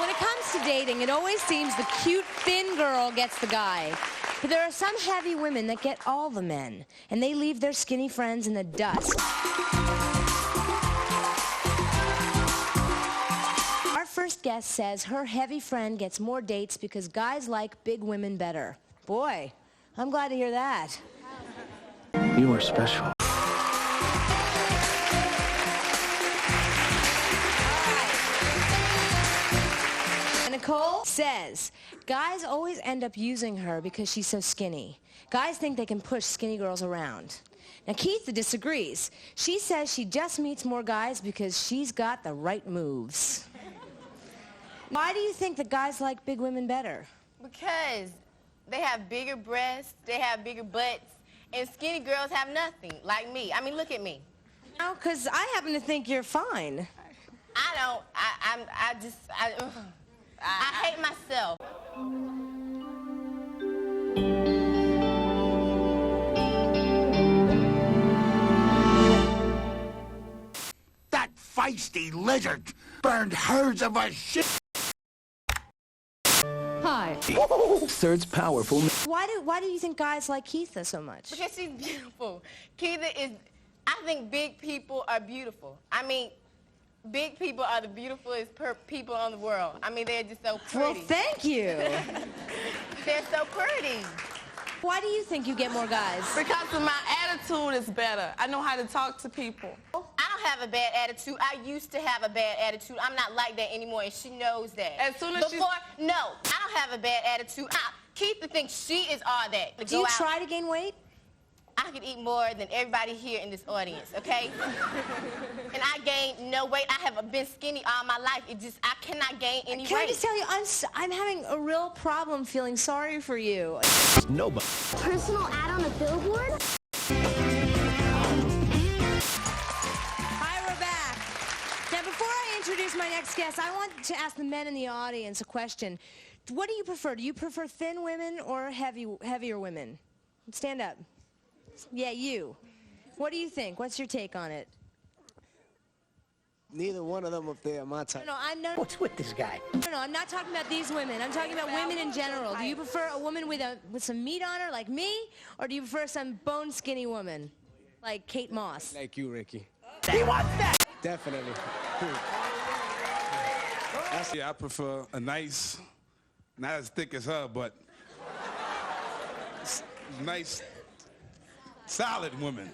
When it comes to dating, it always seems the cute, thin girl gets the guy. But there are some heavy women that get all the men, and they leave their skinny friends in the dust. Our first guest says her heavy friend gets more dates because guys like big women better. Boy, I'm glad to hear that. You are special. Nicole says guys always end up using her because she's so skinny. Guys think they can push skinny girls around. Now Keitha disagrees. She says she just meets more guys because she's got the right moves. Why do you think that guys like big women better? Because they have bigger breasts, they have bigger butts, and skinny girls have nothing, like me. I mean, look at me. No, because I happen to think you're fine. I don't, I hate myself. That feisty lizard burned herds of our shit. Hi. Third's powerful. Why do you think guys like Keitha so much? Because she's beautiful. Keitha is, I think big people are beautiful. I mean, big people are the beautifulest people on the world. I mean, they're just so pretty. Well, thank you. They're so pretty. Why do you think you get more guys? Because of my attitude is better. I know how to talk to people. I don't have a bad attitude. I used to have a bad attitude. I'm not like that anymore, and she knows that. As soon as no, I don't have a bad attitude. Keitha thinks she is all that. Do you try to gain weight? I could eat more than everybody here in this audience, okay? And I gained no weight. I have been skinny all my life. I cannot gain any weight. Can I just tell you, I'm having a real problem feeling sorry for you. Nobody. Personal ad on a billboard? Hi, we're back. Now, before I introduce my next guest, I want to ask the men in the audience a question. What do you prefer? Do you prefer thin women or heavier women? Stand up. Yeah, you. What do you think? What's your take on it? Neither one of them up there are my type. No, I'm not. What's with this guy? No, I'm not talking about these women. I'm talking about women in general. Do you prefer a woman with some meat on her, like me, or do you prefer some bone skinny woman, like Kate Moss? Like you, Ricky. He wants that! Definitely. Yeah, I prefer a nice, not as thick as her, but nice, solid woman.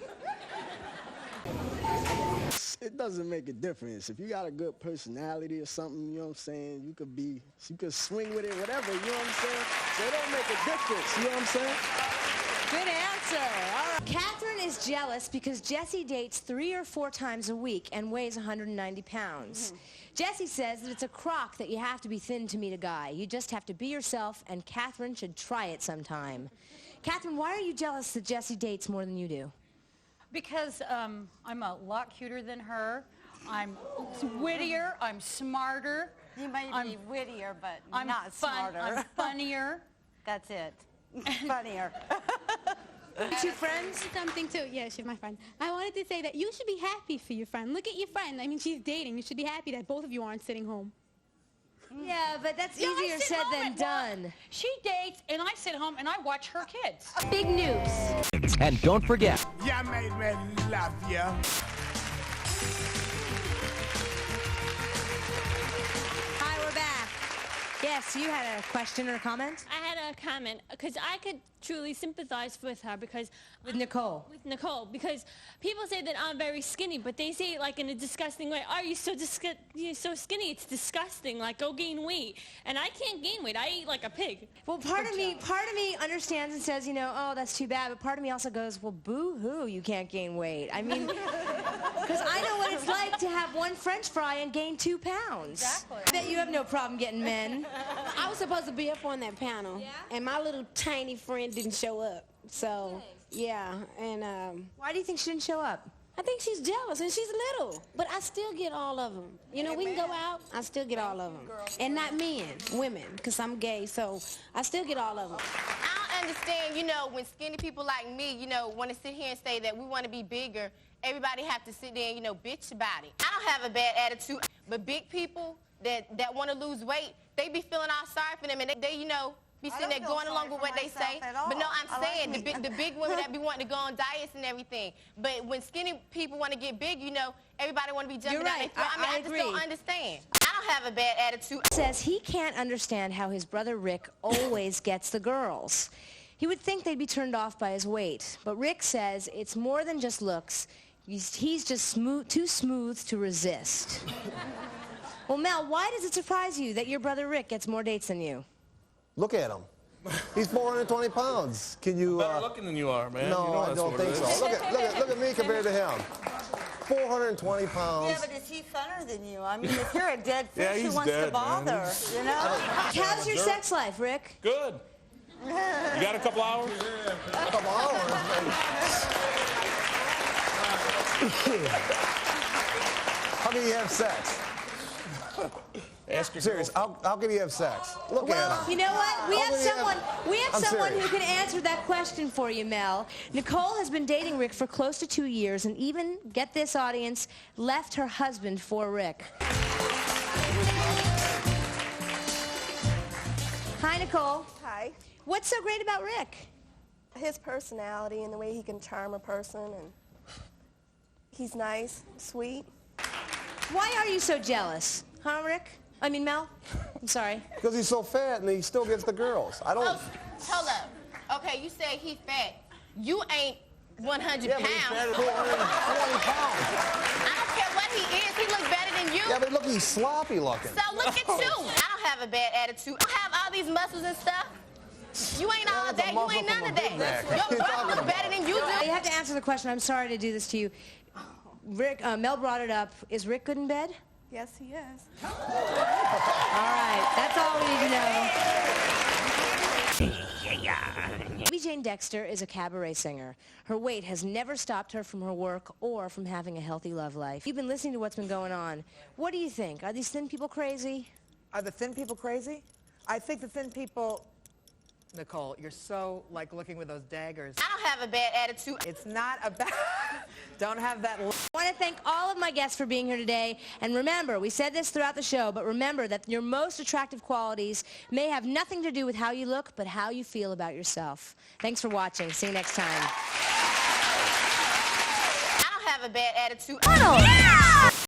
It doesn't make a difference. If you got a good personality or something, you know what I'm saying, you could swing with it, whatever, you know what I'm saying? So it don't make a difference, you know what I'm saying? Good answer. All right. Catherine is jealous because Jesse dates 3 or 4 times a week and weighs 190 pounds. Jesse says that it's a crock that you have to be thin to meet a guy. You just have to be yourself, and Catherine should try it sometime. Catherine, why are you jealous that Jesse dates more than you do? Because I'm a lot cuter than her. I'm wittier. I'm smarter. You might be wittier, but I'm not smarter. I'm funnier. That's it. Funnier. Two friends? Something too. Yeah, she's my friend. I wanted to say that you should be happy for your friend. Look at your friend. I mean, she's dating. You should be happy that both of you aren't sitting home. Yeah, but that's easier said than done. She dates, and I sit home and I watch her kids. Big news. And don't forget. You made me love you. Hi, we're back. Yes, you had a question or a comment? I had a comment because I could truly sympathize with her because with Nicole, because people say that I'm very skinny, but they say it like in a disgusting way. Oh, you're so skinny, it's disgusting. Like, go gain weight. And I can't gain weight. I eat like a pig. Well, part of me understands and says, you know, oh, that's too bad. But part of me also goes, well, boo-hoo, you can't gain weight. I mean, because I know what it's like to have one French fry and gain 2 pounds. Exactly. I bet you have no problem getting men. I was supposed to be up on that panel, and my little tiny friend didn't show up. So, yeah, and why do you think she didn't show up? I think she's jealous, and she's little. But I still get all of them. You know, we can go out, I still get all of them. And not men, women, because I'm gay, so I still get all of them. I don't understand, you know, when skinny people like me, you know, want to sit here and say that we want to be bigger, everybody have to sit there and, you know, bitch about it. I don't have a bad attitude, but big people, that want to lose weight, they be feeling all sorry for them, and they you know, be sitting there going along with what they say. But no, I'm saying the big women that be wanting to go on diets and everything. But when skinny people want to get big, you know, everybody want to be jumping down their throat. I just don't understand. I don't have a bad attitude. Says he can't understand how his brother Rick always gets the girls. He would think they'd be turned off by his weight, but Rick says it's more than just looks. He's just too smooth to resist. Well, Mel, why does it surprise you that your brother Rick gets more dates than you? Look at him. He's 420 pounds. Can you... Better looking than you are, man. No, you know I don't think so. Look at me compared to him. 420 pounds. Yeah, but is he funner than you? I mean, if you're a dead fish, Yeah, who he's wants dead, to bother? man. You know? How's your sex life, Rick? Good. You got a couple hours? A couple hours? How can you have sex? Ask your Serious, how can you have sex? Look at Well, him. you know what? We have someone I'm who serious. can answer that question for you, Mel. Nicole has been dating Rick for close to 2 years and even, get this audience, left her husband for Rick. Hi, Nicole. Hi. What's so great about Rick? His personality and the way he can charm a person, and he's nice, sweet. Why are you so jealous? Huh, Rick? I mean, Mel? I'm sorry. Because he's so fat and he still gets the girls. I don't... Oh, hold up. Okay, you say he's fat. You ain't 100 Yeah, but pounds. he's fat at 420 pounds. I don't care what he is. He looks better than you. Yeah, but look, he's sloppy looking. So look at you. I don't have a bad attitude. I have all these muscles and stuff. You ain't all that. You ain't none of that. Your butt look better than you do. You have to answer the question. I'm sorry to do this to you. Rick, Mel brought it up. Is Rick good in bed? Yes, he is. All right, that's all we need to know. Baby Jane Dexter is a cabaret singer. Her weight has never stopped her from her work or from having a healthy love life. You've been listening to what's been going on. What do you think? Are these thin people crazy? Are the thin people crazy? I think the thin people... Nicole, you're so, like, looking with those daggers. I don't have a bad attitude. It's not about... Don't have that... I want to thank all of my guests for being here today. And remember, we said this throughout the show, but remember that your most attractive qualities may have nothing to do with how you look, but how you feel about yourself. Thanks for watching. See you next time. I don't have a bad attitude. Yeah!